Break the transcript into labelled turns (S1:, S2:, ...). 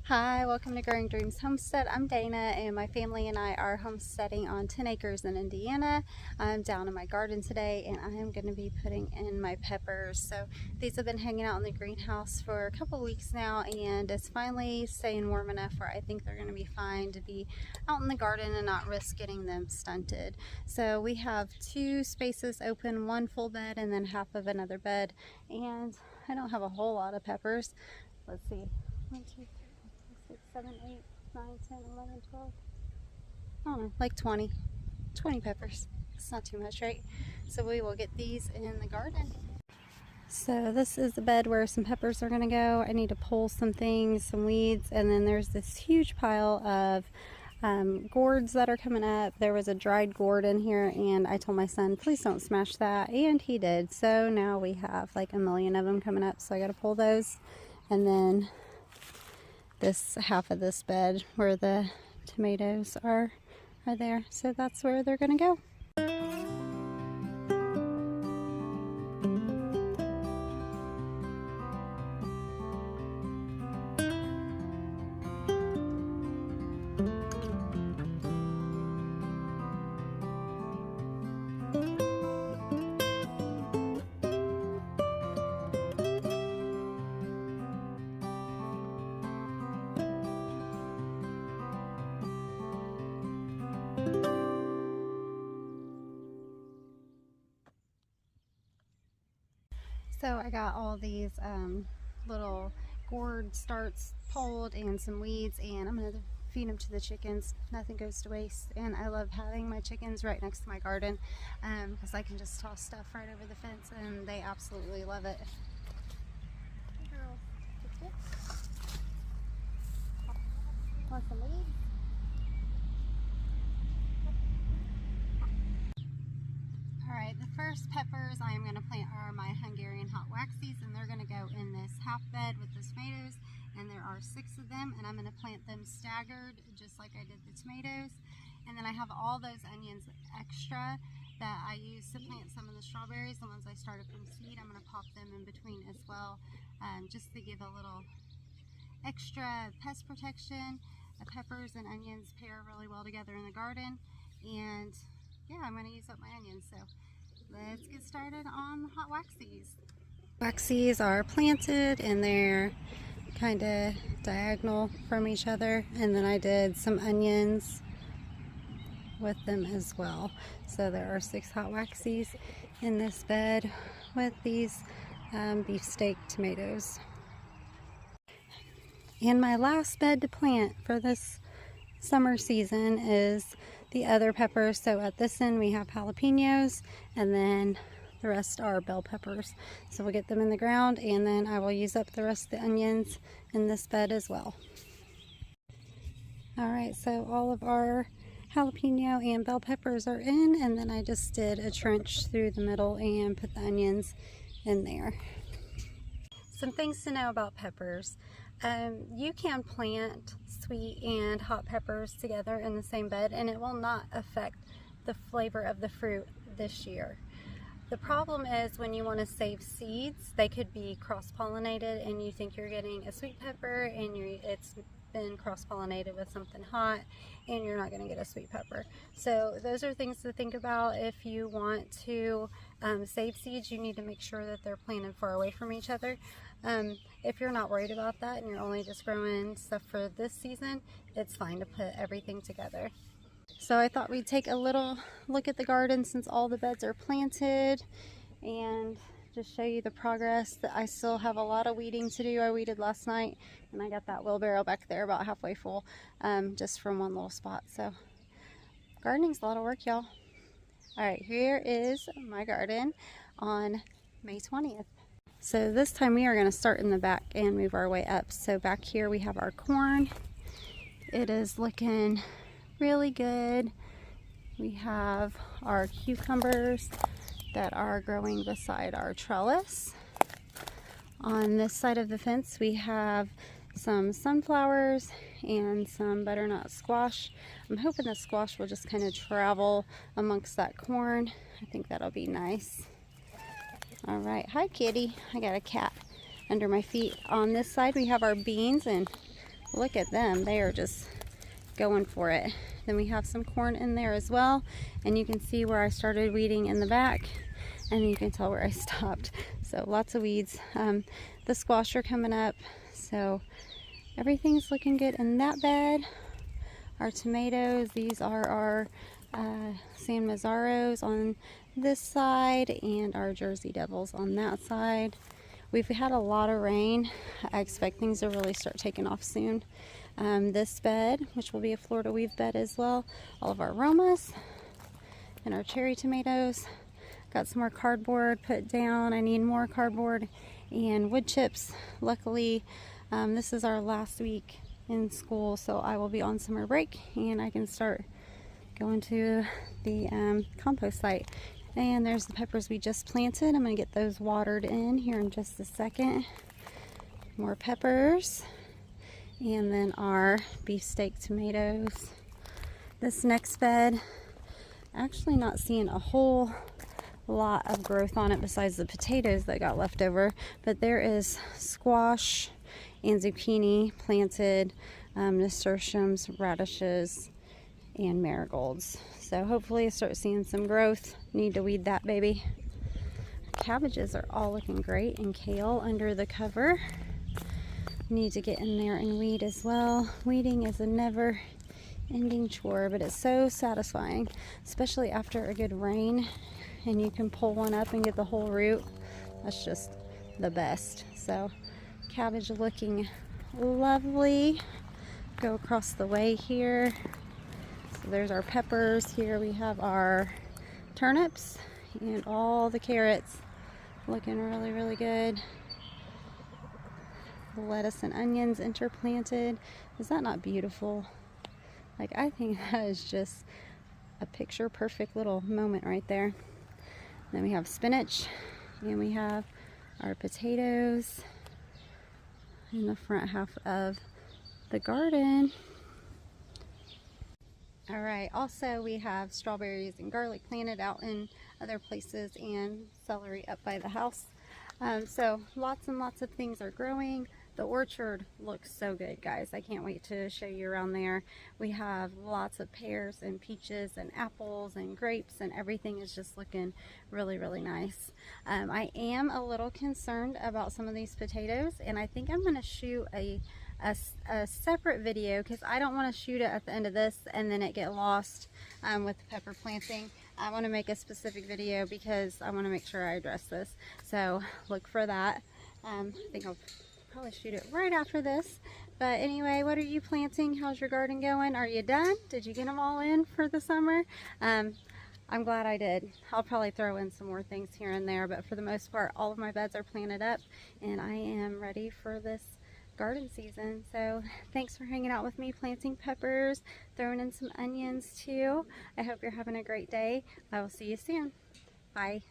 S1: Hi, welcome to Growing Dreams Homestead. I'm Dana and my family and I are homesteading on 10 acres in Indiana. I'm down in my garden today and I am going to be putting in my peppers. So these have been hanging out in the greenhouse for a couple weeks now and it's finally staying warm enough where I think they're going to be fine to be out in the garden and not risk getting them stunted. So we have two spaces open, one full bed and then half of another bed, and I don't have a whole lot of peppers. Let's see, 1, 2, 3, 6, 7, 8, 9, 10, 11, 12, I don't know, like 20 peppers. It's not too much, right? So we will get these in the garden. So this is the bed where some peppers are going to go. I need to pull some things, some weeds, and then there's this huge pile of gourds that are coming up. There was a dried gourd in here and I told my son, please don't smash that, and he did. So now we have like a million of them coming up, so I got to pull those. And then this half of this bed where the tomatoes are there, so that's where they're gonna go. So I got all these little gourd starts pulled and some weeds, and I'm going to feed them to the chickens. Nothing goes to waste, and I love having my chickens right next to my garden because I can just toss stuff right over the fence and they absolutely love it. Hey girl, want some weeds? Alright, the first peppers I am going to plant are my Hungarian hot waxies, and they're going to go in this half bed with the tomatoes, and there are 6 of them, and I'm going to plant them staggered just like I did the tomatoes. And then I have all those onions extra that I used to plant some of the strawberries, the ones I started from seed. I'm going to pop them in between as well, just to give a little extra pest protection. The peppers and onions pair really well together in the garden, and yeah, I'm going to use up my onions, so let's get started on the hot waxies. Waxies are planted and they're kind of diagonal from each other, and then I did some onions with them as well. So there are 6 hot waxies in this bed with these beefsteak tomatoes. And my last bed to plant for this summer season is the other peppers. So at this end we have jalapenos, and then the rest are bell peppers. So we'll get them in the ground, and then I will use up the rest of the onions in this bed as well. Alright, so all of our jalapeno and bell peppers are in, and then I just did a trench through the middle and put the onions in there. Some things to know about peppers. You can plant sweet and hot peppers together in the same bed and it will not affect the flavor of the fruit this year. The problem is when you want to save seeds, they could be cross-pollinated and you think you're getting a sweet pepper and it's been cross-pollinated with something hot and you're not going to get a sweet pepper. So those are things to think about. If you want to save seeds, you need to make sure that they're planted far away from each other. If you're not worried about that and you're only just growing stuff for this season, it's fine to put everything together. So I thought we'd take a little look at the garden since all the beds are planted and just show you the progress. That I still have a lot of weeding to do. I weeded last night and I got that wheelbarrow back there about halfway full just from one little spot. So gardening's a lot of work, y'all. Alright, here is my garden on May 20th. So this time we are going to start in the back and move our way up. So back here we have our corn. It is looking really good. We have our cucumbers that are growing beside our trellis. On this side of the fence we have some sunflowers and some butternut squash. I'm hoping the squash will just kind of travel amongst that corn. I think that'll be nice. All right, hi kitty. I got a cat under my feet. On this side we have our beans, and Look at them, they are just going for it. Then we have some corn in there as well, and you can see where I started weeding in the back, and you can tell where I stopped. So lots of weeds. The squash are coming up, so everything's looking good in that bed. Our tomatoes, these are our San Mazzaros on this side and our Jersey Devils on that side. We've had a lot of rain. I expect things to really start taking off soon. This bed, which will be a Florida weave bed as well, all of our Romas and our cherry tomatoes. Got some more cardboard put down. I need more cardboard and wood chips. Luckily, this is our last week in school, so I will be on summer break and I can start going to the compost site. And there's the peppers we just planted. I'm going to get those watered in here in just a second. More peppers. And then our beefsteak tomatoes. This next bed, actually not seeing a whole lot of growth on it besides the potatoes that got left over, but there is squash and zucchini planted, nasturtiums, radishes, and marigolds. So hopefully I start seeing some growth. Need to weed that baby. Cabbages are all looking great, and kale under the cover. Need to get in there and weed as well. Weeding is a never ending chore, but it's so satisfying, especially after a good rain and you can pull one up and get the whole root. That's just the best. So cabbage looking lovely. Go across the way here. So there's our peppers. Here we have our turnips and all the carrots looking really, really good. Lettuce and onions interplanted. Is that not beautiful? Like, I think that is just a picture perfect little moment right there. Then we have spinach, and we have our potatoes in the front half of the garden. All right, also we have strawberries and garlic planted out in other places, and celery up by the house. So lots and lots of things are growing. The orchard looks so good, guys. I can't wait to show you around there. We have lots of pears and peaches and apples and grapes, and everything is just looking really, really nice. I am a little concerned about some of these potatoes, and I think I'm going to shoot a separate video, because I don't want to shoot it at the end of this and then it get lost with the pepper planting. I want to make a specific video because I want to make sure I address this. So look for that. I think I'll probably shoot it right after this. But anyway, what are you planting? How's your garden going? Are you done? Did you get them all in for the summer? I'm glad I did. I'll probably throw in some more things here and there, but for the most part, all of my beds are planted up and I am ready for this garden season. So thanks for hanging out with me, planting peppers, throwing in some onions too. I hope you're having a great day. I will see you soon. Bye.